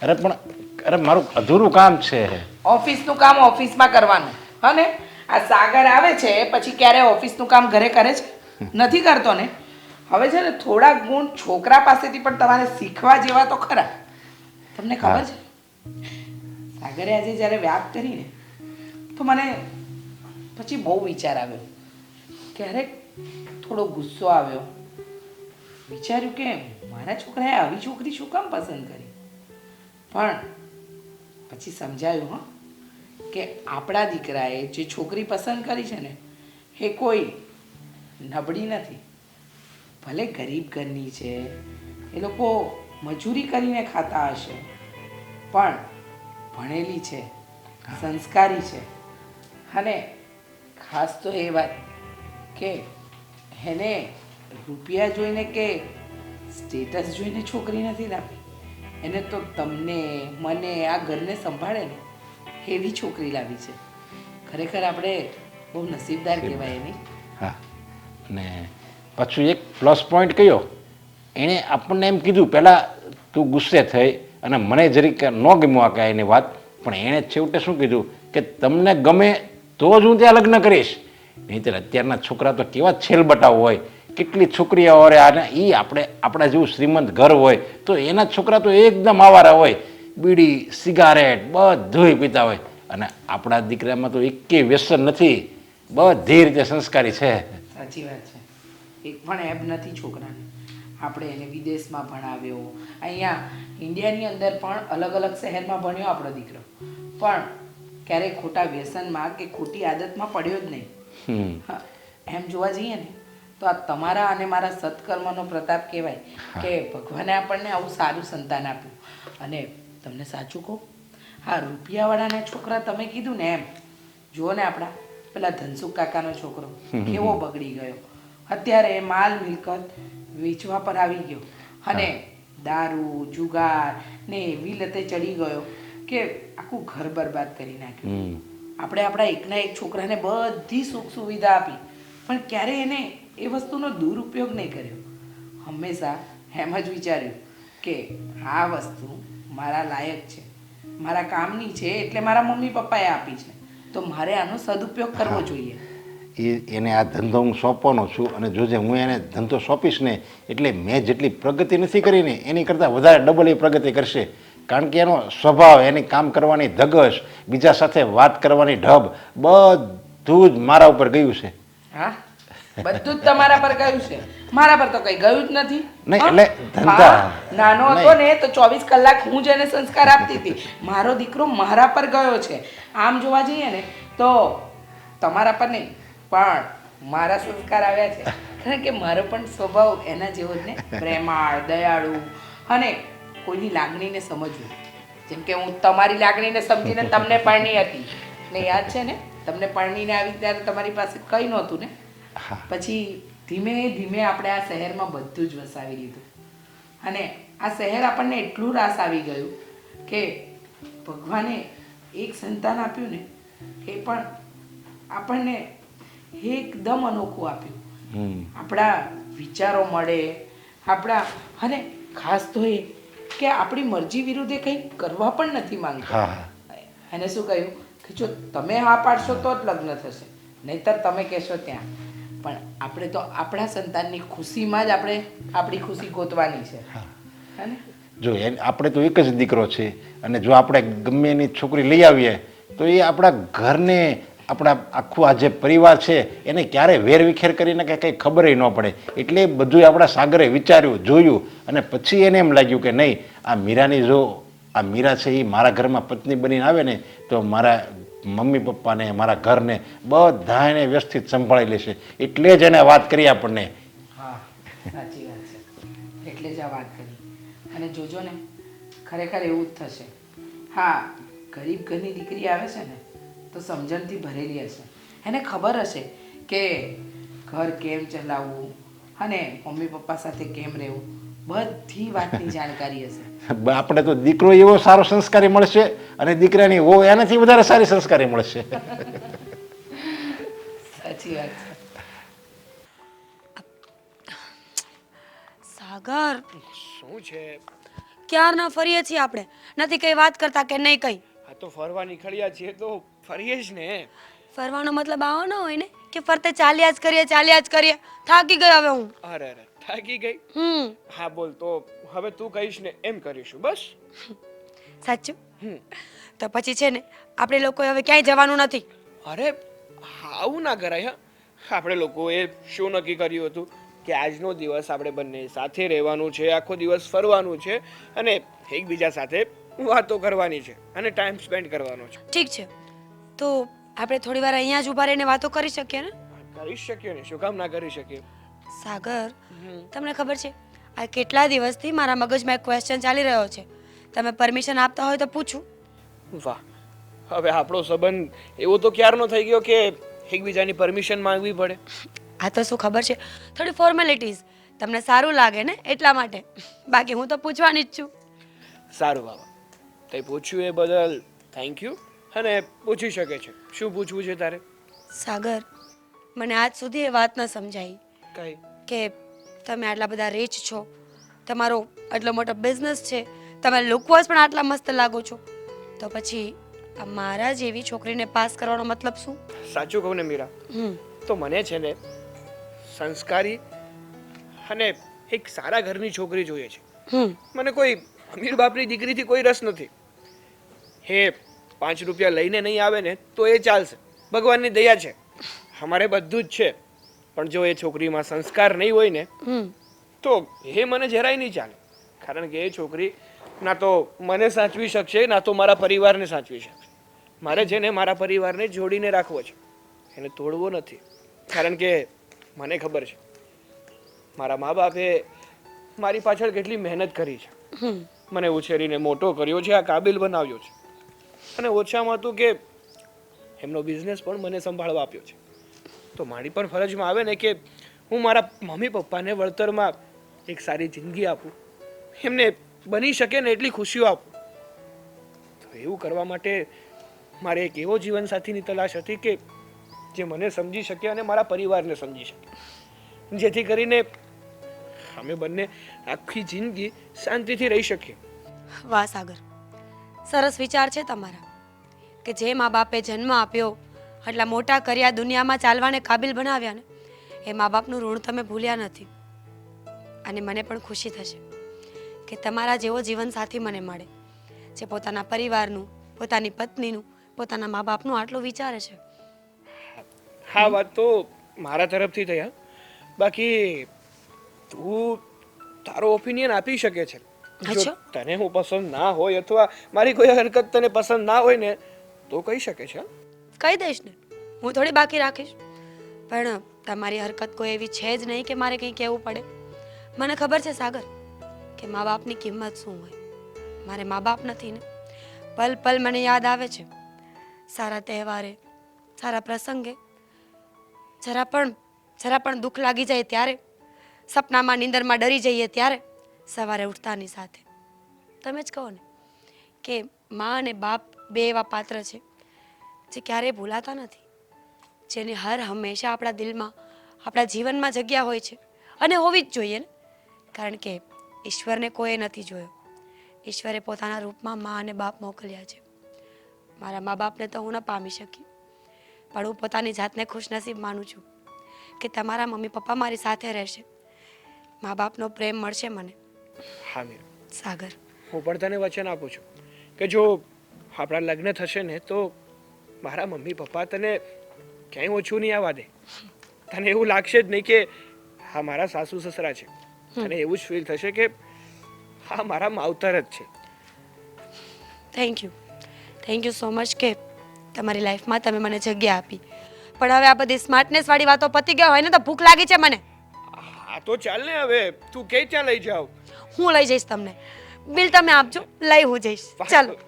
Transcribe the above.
અરે પણ અરે મારું અધૂરું કામ છે. ઓફિસનું કામ ઓફિસમાં કરવાનું હા ને. આ સાગર આવે છે પછી ક્યારે ઓફિસનું કામ ઘરે કરે છે? નથી કરતો ને. હવે છે ને થોડા ગુણ છોકરા પાસેથી પણ તમારે શીખવા જેવા તો ખરા. તમને ખબર છે સાગરે આજે જ્યારે વાત કરી ને તો મને પછી બહુ વિચાર આવ્યો. ક્યારેક થોડો ગુસ્સો આવ્યો. વિચાર્યું કે મારા છોકરાએ આવી છોકરી શું કામ પસંદ કરી. પણ પછી સમજાયું હા કે આપણા દીકરાએ જે છોકરી પસંદ કરી છે ને એ કોઈ નબળી નથી. ભલે ગરીબ ઘરની છે, એ લોકો મજૂરી કરીને ખાતા હશે, પણ ભણેલી છે, સંસ્કારી છે. અને ખાસ તો એ વાત કે એને રૂપિયા જોઈને કે સ્ટેટસ જોઈને છોકરી નથી લાવી. એને તો તમને મને આ ઘરને સંભાળે ને એવી છોકરી લાવી છે. ખરેખર આપણે બહુ નસીબદાર કહેવાય નહીં? હા, અને પાછું એક પ્લસ પોઈન્ટ કયો, એણે આપણને એમ કીધું પહેલાં તું ગુસ્સે થઈ અને મને જરીક ન ગમ્યું આ કાંઈ એની વાત, પણ એણે છેવટે શું કીધું કે તમને ગમે તો જ હું ત્યાં લગ્ન કરીશ. નહીંતર અત્યારના છોકરા તો કેવા છેલ બટાવ હોય, કેટલી છોકરીઓ હોય અને એ આપણા જેવું શ્રીમંત ઘર હોય તો એના છોકરા તો એકદમ આવારા હોય, બીડી સિગારેટ બધુંય પીતા હોય. અને આપણા દીકરામાં તો એકેય વ્યસન નથી, બધી રીતે સંસ્કારી છે. સાચી વાત છે. એક પણ એબ નથી છોકરાને. આપણે એને વિદેશમાં ભણાવ્યો, અહીંયા ઇન્ડિયાની અંદર પણ અલગ અલગ શહેરમાં ભણ્યો આપણો દીકરો, પણ ક્યારેય ખોટા વ્યસનમાં કે ખોટી આદતમાં પડ્યો જ નહીં. હા, એમ જોવા જઈએ ને તો આ તમારા અને મારા સત્કર્મનો પ્રતાપ કહેવાય કે ભગવાને આપણને આવું સારું સંતાન આપ્યું. અને તમને સાચું કહું, હા રૂપિયાવાળાના છોકરા તમે કીધું ને એમ, જુઓ ને આપણા પેલા ધનસુખ કાકાનો છોકરો કેવો બગડી ગયો. અત્યારે માલ મિલકત વેચવા પર આવી ગયો અને દારૂ જુગાર ને એવી લતે ચડી ગયો કે આખું ઘર બરબાદ કરી નાખ્યું. આપણે આપણા એકના એક છોકરાને બધી સુખ સુવિધા આપી, પણ ક્યારે એને એ વસ્તુનો દુરુપયોગ નહીં કર્યો. હંમેશા એમ જ વિચાર્યું કે આ વસ્તુ મારા લાયક છે, મારા કામની છે, એટલે મારા મમ્મી પપ્પાએ આપી છે, તો મારે આનો સદુપયોગ કરવો જોઈએ. એને આ ધંધો હું સોંપવાનો છું અને જોજે હું એને ધંધો સોંપીશ ને એટલે મેં જેટલી પ્રગતિ નથી કરી ને એની કરતાં વધારે ડબલ એ પ્રગતિ કરશે. કારણ કે એનો સ્વભાવ, એની કામ કરવાની ધગશ, બીજા સાથે વાત કરવાની ઢબ બધું જ મારા ઉપર ગયું છે. હા, બધું જ તમારા પર ગયું છે, મારા પર તો કઈ ગયું જ નથી. નહીં એટલે ધંધા નાનો હતો ને તો 24 કલાક હું જ એને સંસ્કાર આપતી હતી. મારો દીકરો મારા પર ગયો છે. આમ જોવા જઈએ ને તો તમારા પર નહીં પણ મારા સંસ્કાર આવ્યા છે, કારણ કે મારો પણ સ્વભાવ એના જેવો જ ને, પ્રેમાળ, દયાળુ અને કોઈની લાગણીને સમજવું. જેમ કે હું તમારી લાગણીને સમજીને તમને પરણી હતી ને, યાદ છે ને તમને પરણીને આવી ત્યારે તમારી પાસે કંઈ નહોતું ને. પછી ધીમે ધીમે આપણે આ શહેરમાં બધું જ વસાવી લીધું અને આ શહેર આપણને એટલું રાસ આવી ગયું કે ભગવાને એક સંતાન આપ્યું ને એ પણ આપણને એકદમ અનોખું આપ્યું. આપણા વિચારો મળે આપણા, અને ખાસ તો એ કે આપણી મરજી વિરુદ્ધ કંઈ કરવા પણ નથી માંગતા. એને શું કહ્યું કે જો તમે હા પાડશો તો જ લગ્ન થશે, નહીંતર તમે કહેશો ત્યાં. પણ આપણે તો આપણા સંતાનની ખુશીમાં જ આપણે આપણી ખુશી ગોતવાની છે. હે ને? જો આપણે તો એક જ દીકરો છે અને જો આપણે ગમે એની છોકરી લઈ આવીએ તો એ આપણા ઘરને, આપણા આખું આ જે પરિવાર છે એને ક્યારે વેરવિખેર કરીને કે કંઈ ખબર ન પડે. એટલે બધું આપણા સાગરે વિચાર્યું, જોયું અને પછી એને એમ લાગ્યું કે નહીં, આ મીરાની જો આ મીરા છે એ મારા ઘરમાં પત્ની બનીને આવે ને તો મારા મમ્મી પપ્પાને, મારા ઘરને બધા એને વ્યવસ્થિત સંભાળી લેશે. એટલે જ એને વાત કરી આપણને. હા, સાચી વાત છે, એટલે જ આ વાત કરી. અને જોજો ને ખરેખર એવું જ થશે. હા, ગરીબ ઘરની દીકરી આવે છે ને તો સમજણથી ભરેલી હશે. એને ખબર હશે કે ઘર કેમ ચલાવવું અને મમ્મી પપ્પા સાથે કેમ રહેવું, બધી વાતની જાણકારી હશે. આપણે તો દીકરો એવો સારો સંસ્કારી મળશે અને દીકરાની વો એનાથી વધારે સારી સંસ્કારી મળશે. સાચી વાત છે. સાગર, શું છે? ક્યારના ફરીએ છીએ આપણે, નથી કઈ વાત કરતા કે નહીં કઈ. આ તો ફરવા નીકળ્યા છીએ તો ફરીએ જ ને. ફરવાનો મતલબ આવો ન હોય ને કે ફરતે ચાલ્યા જ કરીએ. થાકી ગઈ હવે હું. અરે અરે થાકી ગઈ. હમ હા બોલ તો હવે તું કહીશ ને એમ કરીશું બસ. સાચું. હમ. તો પછી છે ને આપણે લોકોએ હવે ક્યાંય જવાનું નથી. અરે આવું ના કરાય હા. આપણે લોકોએ શું નક્કી કર્યું હતું કે આજનો દિવસ આપણે બંને સાથે રહેવાનું છે, આખો દિવસ ફરવાનું છે અને એકબીજા સાથે વાતો કરવાની છે અને ટાઈમ સ્પેન્ડ કરવાનો છે. ઠીક છે, તો આપણે થોડી વાર અહીંયા જ ઊભા રહીને વાતો કરી શકીએ ને. કરી શકીએ ને, શું કામ ના કરી શકીએ. સાગર, તમને ખબર છે આ કેટલા દિવસથી મારા મગજમાં એક ક્વેશ્ચન ચાલી રહ્યો છે. તમે પરમિશન આપતા હોય તો પૂછું. વાહ, હવે આપણો સંબંધ એવો તો ક્યારનો થઈ ગયો કે એકબીજાની પરમિશન માંગવી પડે. આ તો શું ખબર છે, થોડી ફોર્મેલિટીઝ તમને સારું લાગે ને એટલા માટે. બાકી હું તો પૂછવાની જ છું. સારું બાબા, તે પૂછ્યું એ બદલ થેન્ક યુ. અને પૂછી શકે છે, શું પૂછવું છે તારે? સાગર, મને આજ સુધી એ વાત ન સમજાઈ કઈ? કે તમે આટલા બધા રીચ છો, તમારો આટલો મોટો બિઝનેસ છે, તમે લુકવાઇઝ પણ આટલા મસ્ત લાગો છો, તો પછી આ મારા જેવી છોકરીને પાસ કરવાનો મતલબ શું? સાચું કહું ને મીરા, તો મને છે ને સંસ્કારી અને એક સારા ઘરની છોકરી જોઈએ છે. મને કોઈ અમીર બાપની દીકરીથી કોઈ રસ નથી. હે 5 રૂપિયા લઈને નહીં આવે ને તો એ ચાલશે, ભગવાનની દયા છે, અમારે બધું જ છે. પણ જો એ છોકરીમાં સંસ્કાર નહીં હોય ને તો એ મને જરાય નહીં ચાલે. કારણ કે એ છોકરી ના તો મને સાચવી શકશે ના તો મારા પરિવારને સાચવી શકશે. મારે છે ને મારા પરિવારને જોડીને રાખવો છે, એને તોડવો નથી. કારણ કે મને ખબર છે મારા મા બાપે મારી પાછળ કેટલી મહેનત કરી છે. મને ઉછેરીને મોટો કર્યો છે, આ કાબિલ બનાવ્યો છે. અને ઓછામાં હતું કે એમનો બિઝનેસ પણ મને સંભાળવા આપ્યો છે. તો મારી પણ ફરજમાં આવે ને કે હું મારા મમ્મી પપ્પાને વળતરમાં એક સારી જિંદગી આપું, એમને બની શકે ને એટલી ખુશીઓ આપું. તો એવું કરવા માટે મારે એક એવો જીવનસાથીની તલાશ હતી કે જે મને સમજી શકે અને મારા પરિવારને સમજી શકે, જેથી કરીને અમે બંને આખી જિંદગી શાંતિથી રહી શકીએ. વાહ સાગર, સરસ વિચાર છે તમારા કે જે મા બાપે જન્મ આપ્યો, આટલા મોટા કર્યા, દુનિયામાં ચાલવાને કાબિલ બનાવ્યા ને, એ મા બાપનું ઋણ તમે ભૂલ્યા નથી. અને મને પણ ખુશી થશે કે તમારા જેવો જીવનસાથી મને મળે જે પોતાના પરિવારનું, પોતાની પત્નીનું, પોતાના મા બાપનું આટલું વિચારે છે. હા, વાત તો મારા તરફથી થઈ. બાકી તું તારો ઓપિનિયન આપી શકે છે. જો તને હું પસંદ ના હોય અથવા મારી કોઈ હરકત તને પસંદ ના હોય ને તો કહી શકે છે. કહી દઈશ ને, હું થોડી બાકી રાખીશ. પણ તમારી હરકત કોઈ એવી છે જ નહીં કે મારે કંઈ કહેવું પડે. મને ખબર છે સાગર કે મા બાપની કિંમત શું હોય. મારે મા બાપ નથી ને, પલ પલ મને યાદ આવે છે. સારા તહેવારે, સારા પ્રસંગે, જરા પણ દુઃખ લાગી જાય ત્યારે, સપનામાં નીંદરમાં ડરી જઈએ ત્યારે, સવારે ઉઠતાની સાથે. તમે જ કહો ને કે મા અને બાપ બે એવા પાત્ર છે જે ક્યારેય ભૂલાતા નથી, જેની હર હંમેશા આપણા દિલમાં, આપણા જીવનમાં જગ્યા હોય છે અને હોવી જ જોઈએ ને. કારણ કે ઈશ્વરને કોઈએ નથી જોયો, ઈશ્વરે પોતાના રૂપમાં મા અને બાપ મોકલ્યા છે. મારા મા બાપને તો હું ન પામી શકી, પણ હું પોતાની જાતને ખુશનસીબ માનું છું કે તમારા મમ્મી પપ્પા મારી સાથે રહેશે, મા બાપનો પ્રેમ મળશે મને. હા મીર, સાગર, હું પણ તને વચન આપું છું કે જો આપણા લગ્ન થશે ને તો મારા મમ્મી પપ્પા તને ક્યાંય ઓછું નહીં આવવા દે. તને એવું લાગશે જ નહીં કે હા મારા સાસુ સસરા છે, તને એવું જ ફીલ થશે કે હા મારા માવતર જ છે. થેન્ક યુ સો મચ કે તમારી લાઈફમાં તમે મને જગ્યા આપી. પણ હવે આ બધી સ્માર્ટનેસ વાળી વાતો પતી ગઈ હોય ને તો ભૂખ લાગી છે મને. હા તો ચાલ ને, હવે તું કે ત્યાં લઈ જાવ. હું લઈ જઈશ તમને. બિલ તમે આપજો, લઈ હું જઈશ. ચાલો.